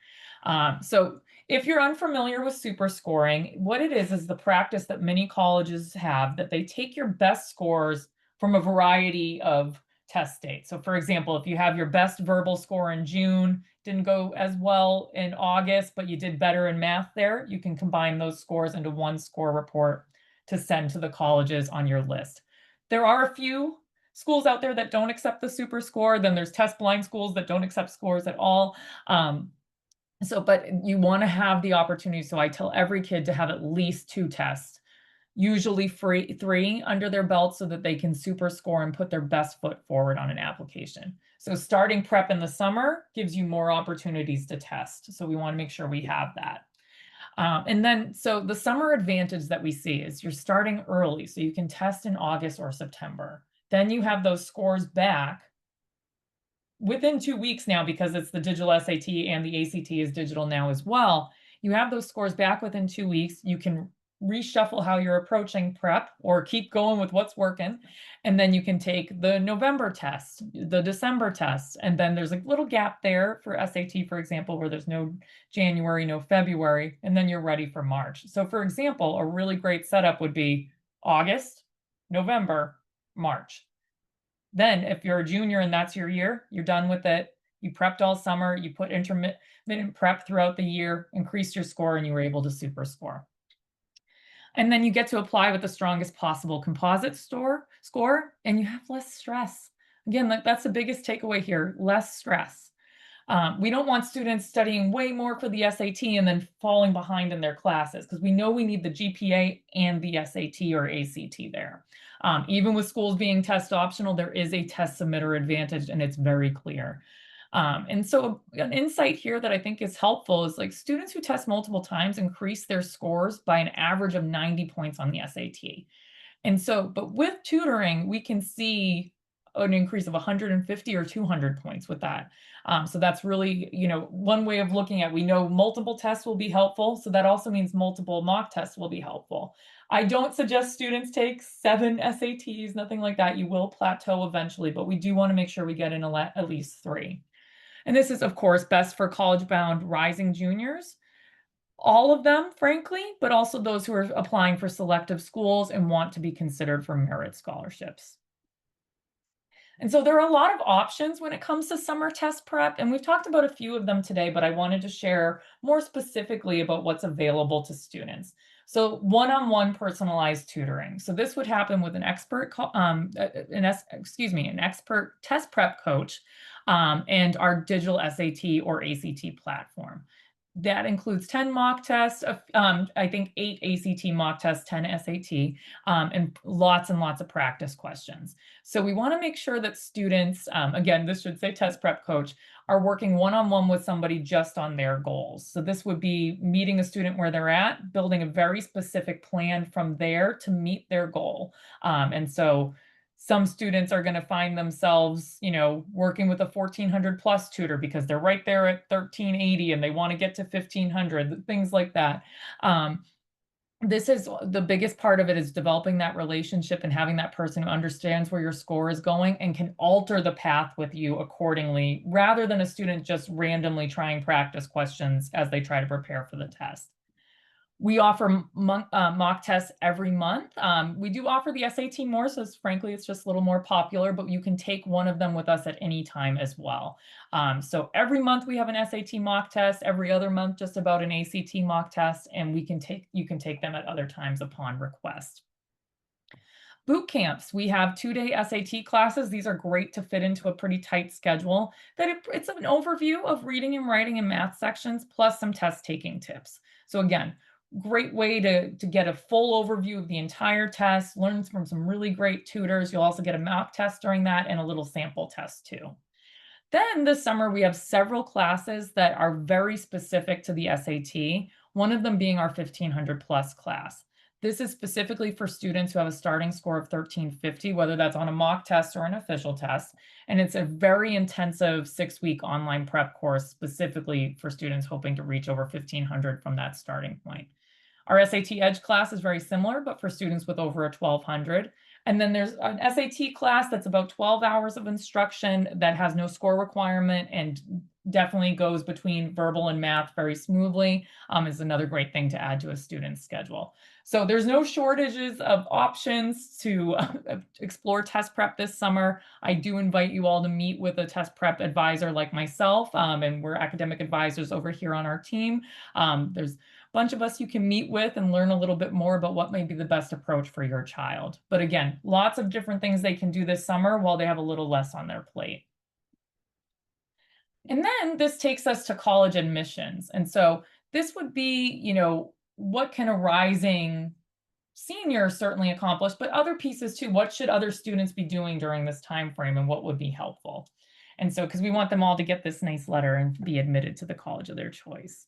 So if you're unfamiliar with super scoring, what it is the practice that many colleges have that they take your best scores from a variety of test dates. So for example, if you have your best verbal score in June, didn't go as well in August, but you did better in math there, you can combine those scores into one score report to send to the colleges on your list. There are a few schools out there that don't accept the super score. Then there's test blind schools that don't accept scores at all. But you want to have the opportunity. So I tell every kid to have at least 2 tests, usually 3 under their belt so that they can super score and put their best foot forward on an application. So starting prep in the summer gives you more opportunities to test. So we want to make sure we have that. So the summer advantage that we see is you're starting early, so you can test in August or September. Then you have those scores back within 2 weeks now because it's the digital SAT and the ACT is digital now as well. You have those scores back within 2 weeks. You can reshuffle how you're approaching prep or keep going with what's working. And then you can take the November test, the December test. And then there's a little gap there for SAT, for example, where there's no January, no February, and then you're ready for March. So for example, a really great setup would be August, November, March. Then if you're a junior and that's your year, you're done with it. You prepped all summer, you put intermittent prep throughout the year, increased your score, and you were able to super score. And then you get to apply with the strongest possible composite score, and you have less stress. Again, that's the biggest takeaway here, less stress. We don't want students studying way more for the SAT and then falling behind in their classes because we know we need the GPA and the SAT or ACT there. Even with schools being test optional, there is a test submitter advantage and it's very clear. And so an insight here that I think is helpful is like students who test multiple times increase their scores by an average of 90 points on the SAT. And so, but with tutoring, we can see an increase of 150 or 200 points with that. So that's really, one way of looking at, we know multiple tests will be helpful. So that also means multiple mock tests will be helpful. I don't suggest students take 7 SATs, nothing like that. You will plateau eventually, but we do want to make sure we get in at least 3. And this is, of course, best for college-bound rising juniors, all of them, frankly, but also those who are applying for selective schools and want to be considered for merit scholarships. And so there are a lot of options when it comes to summer test prep, and we've talked about a few of them today, but I wanted to share more specifically about what's available to students. So one-on-one personalized tutoring. So this would happen with an expert test prep coach and our digital SAT or ACT platform. That includes 10 mock tests, I think 8 ACT mock tests, 10 SAT, and lots of practice questions. So we wanna make sure that students, again, this should say test prep coach, are working one-on-one with somebody just on their goals. So this would be meeting a student where they're at, building a very specific plan from there to meet their goal. And so some students are going to find themselves, working with a 1400 plus tutor because they're right there at 1380 and they want to get to 1500, things like that. Um, this is the biggest part of it, is developing that relationship and having that person who understands where your score is going and can alter the path with you accordingly, rather than a student just randomly trying practice questions as they try to prepare for the test. We offer mock tests every month. We do offer the SAT more, so frankly, it's just a little more popular, but you can take one of them with us at any time as well. So every month we have an SAT mock test, every other month just about an ACT mock test, and you can take them at other times upon request. Boot camps. We have 2-day SAT classes. These are great to fit into a pretty tight schedule. It's an overview of reading and writing and math sections, plus some test taking tips. So again, great way to get a full overview of the entire test, learn from some really great tutors. You'll also get a mock test during that and a little sample test too. Then this summer, we have several classes that are very specific to the SAT, one of them being our 1500 plus class. This is specifically for students who have a starting score of 1350, whether that's on a mock test or an official test. And it's a very intensive 6-week online prep course specifically for students hoping to reach over 1500 from that starting point. Our SAT Edge class is very similar, but for students with over a 1200. And then there's an SAT class that's about 12 hours of instruction that has no score requirement and definitely goes between verbal and math very smoothly, is another great thing to add to a student's schedule. So there's no shortages of options to explore test prep this summer. I do invite you all to meet with a test prep advisor like myself, and we're academic advisors over here on our team. There's bunch of us you can meet with and learn a little bit more about what may be the best approach for your child. But again, lots of different things they can do this summer while they have a little less on their plate. And then this takes us to college admissions. And so this would be, what can a rising senior certainly accomplish, but other pieces too. What should other students be doing during this time frame and what would be helpful? And so, because we want them all to get this nice letter and be admitted to the college of their choice.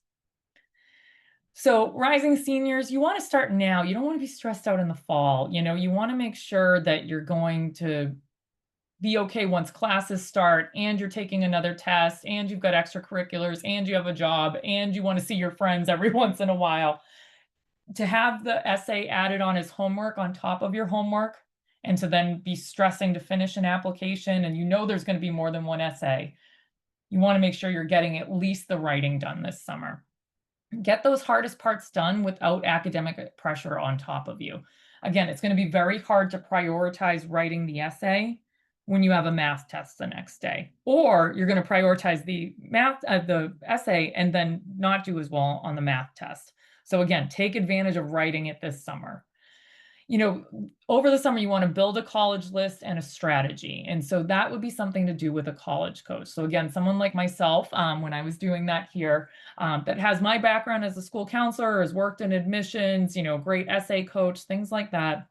So rising seniors, you want to start now. You don't want to be stressed out in the fall. You want to make sure that you're going to be okay once classes start and you're taking another test and you've got extracurriculars and you have a job and you want to see your friends every once in a while. To have the essay added on as homework on top of your homework and to then be stressing to finish an application and there's going to be more than one essay, you want to make sure you're getting at least the writing done this summer. Get those hardest parts done without academic pressure on top of you. Again, it's going to be very hard to prioritize writing the essay when you have a math test the next day, or you're going to prioritize the essay and then not do as well on the math test. So again, take advantage of writing it this summer. Over the summer, you want to build a college list and a strategy. And so that would be something to do with a college coach. So again, someone like myself, when I was doing that here, that has my background as a school counselor, has worked in admissions, great essay coach, things like that,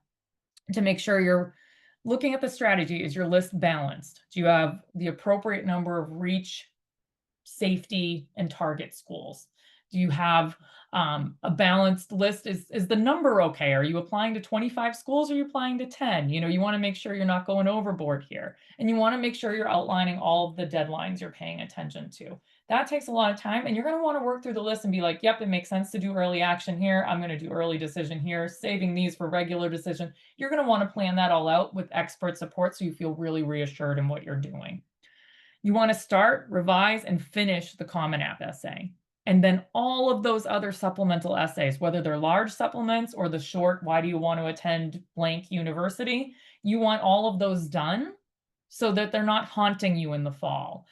to make sure you're looking at the strategy. Is your list balanced? Do you have the appropriate number of reach, safety, and target schools? Do you have a balanced list? Is the number okay? Are you applying to 25 schools or are you applying to 10? You want to make sure you're not going overboard here. And you want to make sure you're outlining all of the deadlines you're paying attention to. That takes a lot of time, and you're going to want to work through the list and be like, yep, it makes sense to do early action here. I'm going to do early decision here, saving these for regular decision. You're going to want to plan that all out with expert support so you feel really reassured in what you're doing. You want to start, revise, and finish the Common App essay. And then all of those other supplemental essays, whether they're large supplements or the short, why do you want to attend blank university? You want all of those done so that they're not haunting you in the fall.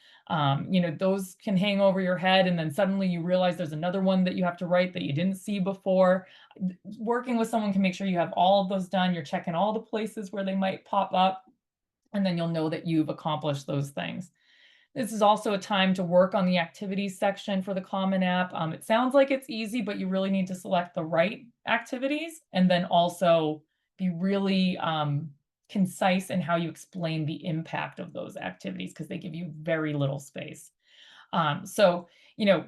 Those can hang over your head and then suddenly you realize there's another one that you have to write that you didn't see before. Working with someone can make sure you have all of those done. You're checking all the places where they might pop up, and then you'll know that you've accomplished those things. This is also a time to work on the activities section for the Common App. It sounds like it's easy, but you really need to select the right activities and then also be really concise in how you explain the impact of those activities because they give you very little space. So, you know,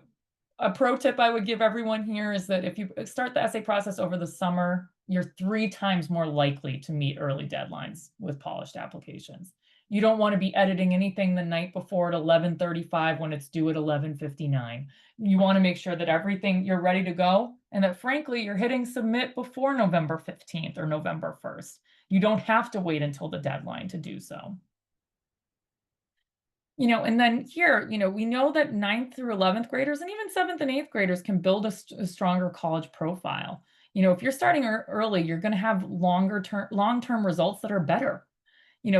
a pro tip I would give everyone here is that if you start the essay process over the summer, you're 3 times more likely to meet early deadlines with polished applications. You don't want to be editing anything the night before at 11:35 when it's due at 11:59. You want to make sure that everything you're ready to go and that frankly you're hitting submit before November 15th or November 1st. You don't have to wait until the deadline to do so. And then here, we know that ninth through 11th graders and even 7th and 8th graders can build a stronger college profile. If you're starting early, you're going to have long-term results that are better.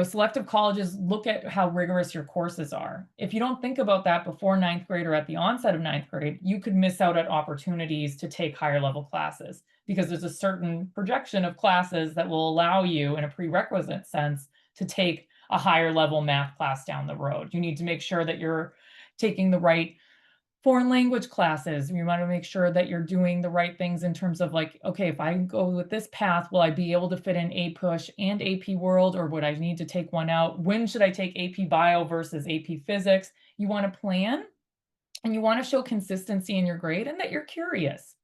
Selective colleges look at how rigorous your courses are. If you don't think about that before ninth grade or at the onset of ninth grade, you could miss out on opportunities to take higher level classes because there's a certain projection of classes that will allow you in a prerequisite sense to take a higher level math class down the road. You need to make sure that you're taking the right foreign language classes. You want to make sure that you're doing the right things in terms of like, okay, if I go with this path, will I be able to fit in APUSH and AP World, or would I need to take one out? When should I take AP Bio versus AP Physics? You want to plan and you want to show consistency in your grade and that you're curious.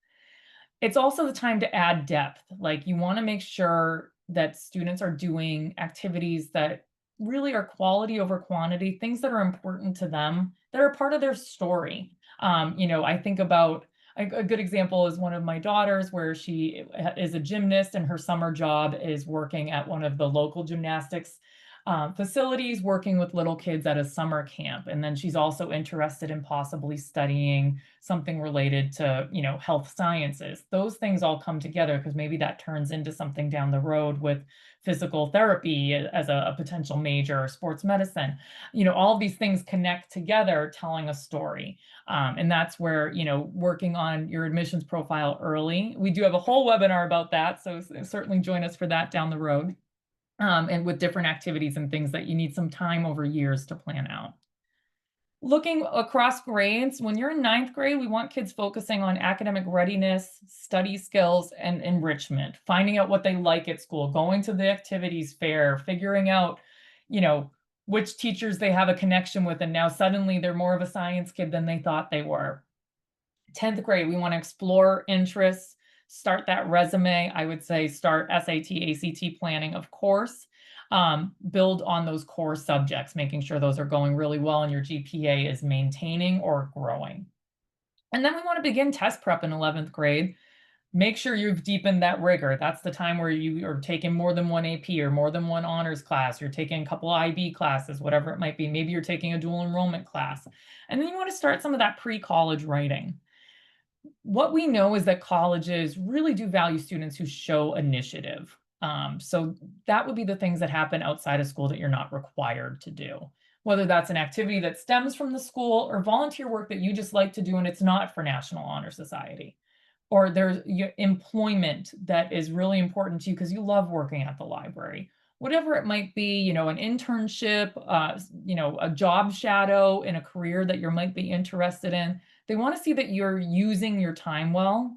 It's also the time to add depth. Like you want to make sure that students are doing activities that really are quality over quantity, things that are important to them, that are part of their story. I think about a good example is one of my daughters where she is a gymnast and her summer job is working at one of the local gymnastics facilities, working with little kids at a summer camp. And then she's also interested in possibly studying something related to, health sciences. Those things all come together because maybe that turns into something down the road with physical therapy as a potential major or sports medicine. All these things connect together, telling a story. And that's where, working on your admissions profile early. We do have a whole webinar about that. So certainly join us for that down the road. And with different activities and things that you need some time over years to plan out. Looking across grades, when you're in ninth grade, we want kids focusing on academic readiness, study skills, and enrichment, finding out what they like at school, going to the activities fair, figuring out, which teachers they have a connection with, and now suddenly they're more of a science kid than they thought they were. 10th grade, we want to explore interests, start that resume. I would say start SAT, ACT planning, of course. Build on those core subjects, making sure those are going really well and your GPA is maintaining or growing. And then we want to begin test prep in 11th grade. Make sure you've deepened that rigor. That's the time where you are taking more than one AP or more than one honors class. You're taking a couple IB classes, whatever it might be. Maybe you're taking a dual enrollment class. And then you want to start some of that pre-college writing. What we know is that colleges really do value students who show initiative. So that would be the things that happen outside of school that you're not required to do. Whether that's an activity that stems from the school or volunteer work that you just like to do and it's not for National Honor Society. Or there's employment that is really important to you because you love working at the library. Whatever it might be, an internship, a job shadow in a career that you might be interested in. They want to see that you're using your time well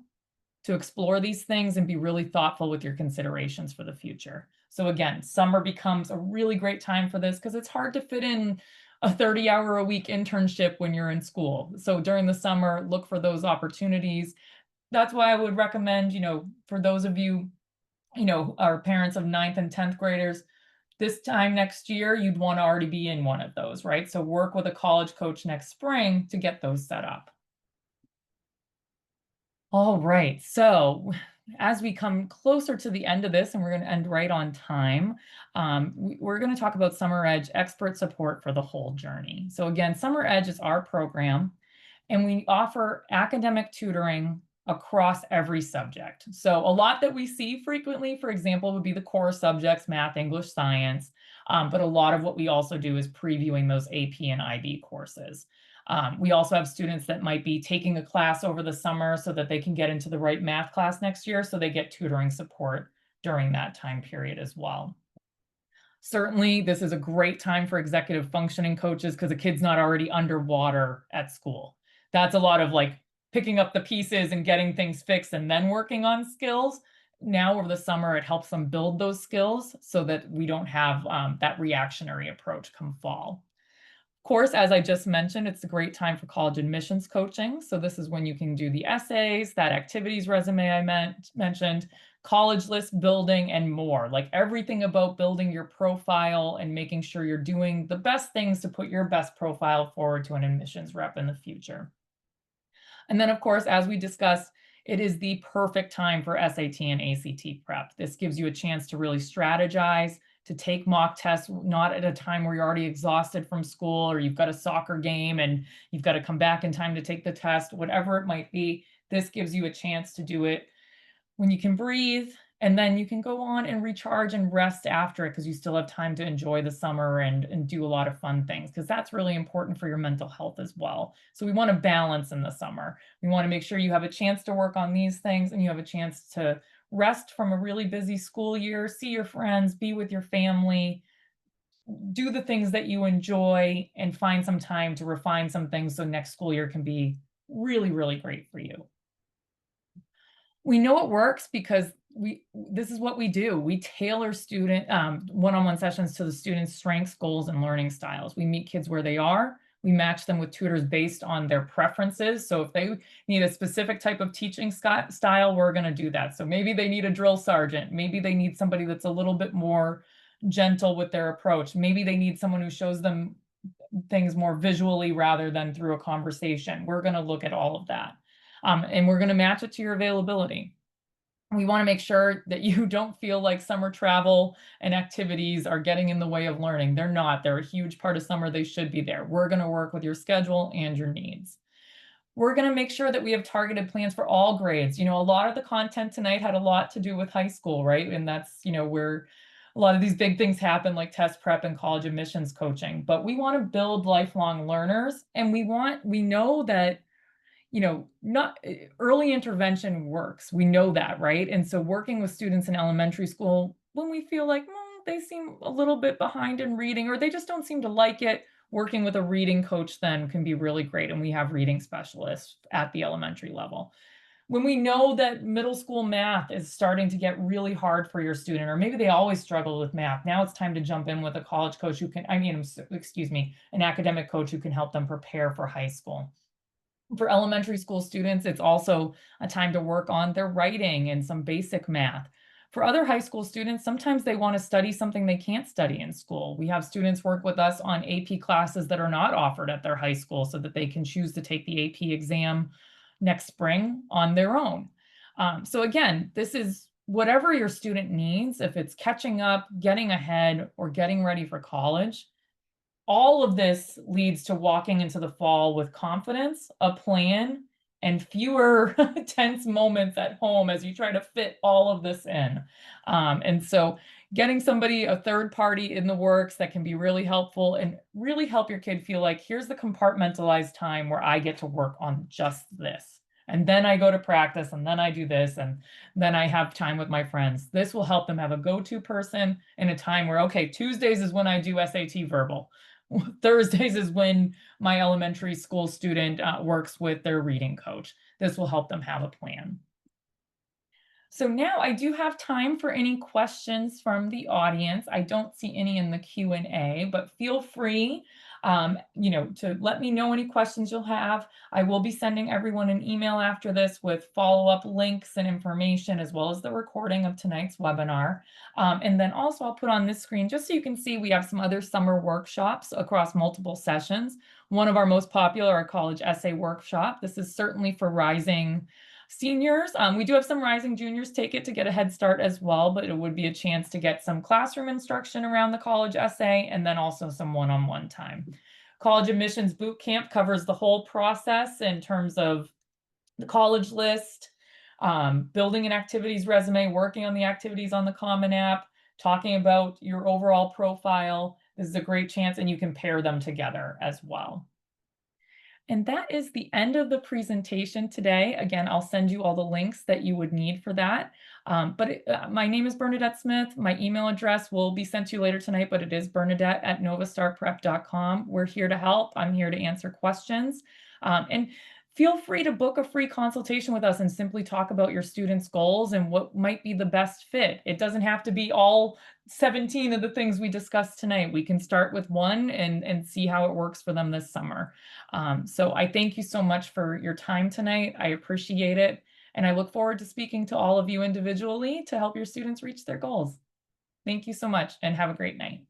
to explore these things and be really thoughtful with your considerations for the future. So again, summer becomes a really great time for this because it's hard to fit in a 30-hour-a-week internship when you're in school. So during the summer, look for those opportunities. That's why I would recommend, for those of you, are parents of 9th and 10th graders, this time next year, you'd want to already be in one of those, right? So work with a college coach next spring to get those set up. All right, so as we come closer to the end of this, and we're going to end right on time, we're going to talk about SummerEdge expert support for the whole journey. So again, SummerEdge is our program, and we offer academic tutoring across every subject. So a lot that we see frequently, for example, would be the core subjects, math, English, science, but a lot of what we also do is previewing those AP and IB courses. We also have students that might be taking a class over the summer so that they can get into the right math class next year, so they get tutoring support during that time period as well. Certainly, this is a great time for executive functioning coaches because the kid's not already underwater at school. That's a lot of like picking up the pieces and getting things fixed and then working on skills. Now, over the summer, it helps them build those skills so that we don't have that reactionary approach come fall. Of course, as I just mentioned, it's a great time for college admissions coaching. So this is when you can do the essays, that activities resume I mentioned, college list building, and more. Like everything about building your profile and making sure you're doing the best things to put your best profile forward to an admissions rep in the future. And then, of course, as we discussed, it is the perfect time for SAT and ACT prep. This gives you a chance to really strategize, to take mock tests, not at a time where you're already exhausted from school or you've got a soccer game and you've got to come back in time to take the test, whatever it might be. This gives you a chance to do it when you can breathe, and then you can go on and recharge and rest after it because you still have time to enjoy the summer and do a lot of fun things because that's really important for your mental health as well. So we want to balance in the summer. We want to make sure you have a chance to work on these things and you have a chance to rest from a really busy school year, see your friends, be with your family, do the things that you enjoy, and find some time to refine some things so next school year can be really, really great for you. We know it works because this is what we do. We tailor student one-on-one sessions to the students' strengths, goals, and learning styles. We meet kids where they are. We match them with tutors based on their preferences. So if they need a specific type of teaching style, we're going to do that. So maybe they need a drill sergeant. Maybe they need somebody that's a little bit more gentle with their approach. Maybe they need someone who shows them things more visually rather than through a conversation. We're going to look at all of that. And we're going to match it to your availability. We want to make sure that you don't feel like summer travel and activities are getting in the way of learning. They're not. They're a huge part of summer. They should be there. We're going to work with your schedule and your needs. We're going to make sure that we have targeted plans for all grades. You know, a lot of the content tonight had a lot to do with high school, right? And that's, you know, where a lot of these big things happen like test prep and college admissions coaching. But we want to build lifelong learners, and we know that not early intervention works. We know that, right? And so working with students in elementary school, when we feel like they seem a little bit behind in reading or they just don't seem to like it, working with a reading coach then can be really great. And we have reading specialists at the elementary level. When we know that middle school math is starting to get really hard for your student, or maybe they always struggle with math, now it's time to jump in with a college coach who can, an academic coach who can help them prepare for high school. For elementary school students, it's also a time to work on their writing and some basic math. For other high school students, sometimes they want to study something they can't study in school. We have students work with us on AP classes that are not offered at their high school so that they can choose to take the AP exam next spring on their own. So again, this is whatever your student needs, if it's catching up, getting ahead, or getting ready for college. All of this leads to walking into the fall with confidence, a plan, and fewer tense moments at home as you try to fit all of this in. And so getting somebody, a third party in the works that can be really helpful and really help your kid feel like, here's the compartmentalized time where I get to work on just this. And then I go to practice, and then I do this, and then I have time with my friends. This will help them have a go-to person in a time where, okay, Tuesdays is when I do SAT verbal. Thursdays is when my elementary school student works with their reading coach. This will help them have a plan. So now I do have time for any questions from the audience. I don't see any in the Q&A, but feel free, to let me know any questions you'll have. I will be sending everyone an email after this with follow-up links and information, as well as the recording of tonight's webinar. And then also I'll put on this screen, just so you can see, we have some other summer workshops across multiple sessions. One of our most popular, our college essay workshop. This is certainly for rising seniors. We do have some rising juniors take it to get a head start as well, but it would be a chance to get some classroom instruction around the college essay and then also some one-on-one time. College admissions boot camp covers the whole process in terms of the college list, building an activities resume, working on the activities on the Common App, talking about your overall profile. This is a great chance, and you can pair them together as well. And that is the end of the presentation today. Again, I'll send you all the links that you would need for that. My name is Bernadette Smith. My email address will be sent to you later tonight, but it is bernadette@novastarprep.com. We're here to help. I'm here to answer questions. And feel free to book a free consultation with us and simply talk about your students' goals and what might be the best fit. It doesn't have to be all 17 of the things we discussed tonight. We can start with one and see how it works for them this summer. So I thank you so much for your time tonight. I appreciate it. And I look forward to speaking to all of you individually to help your students reach their goals. Thank you so much and have a great night.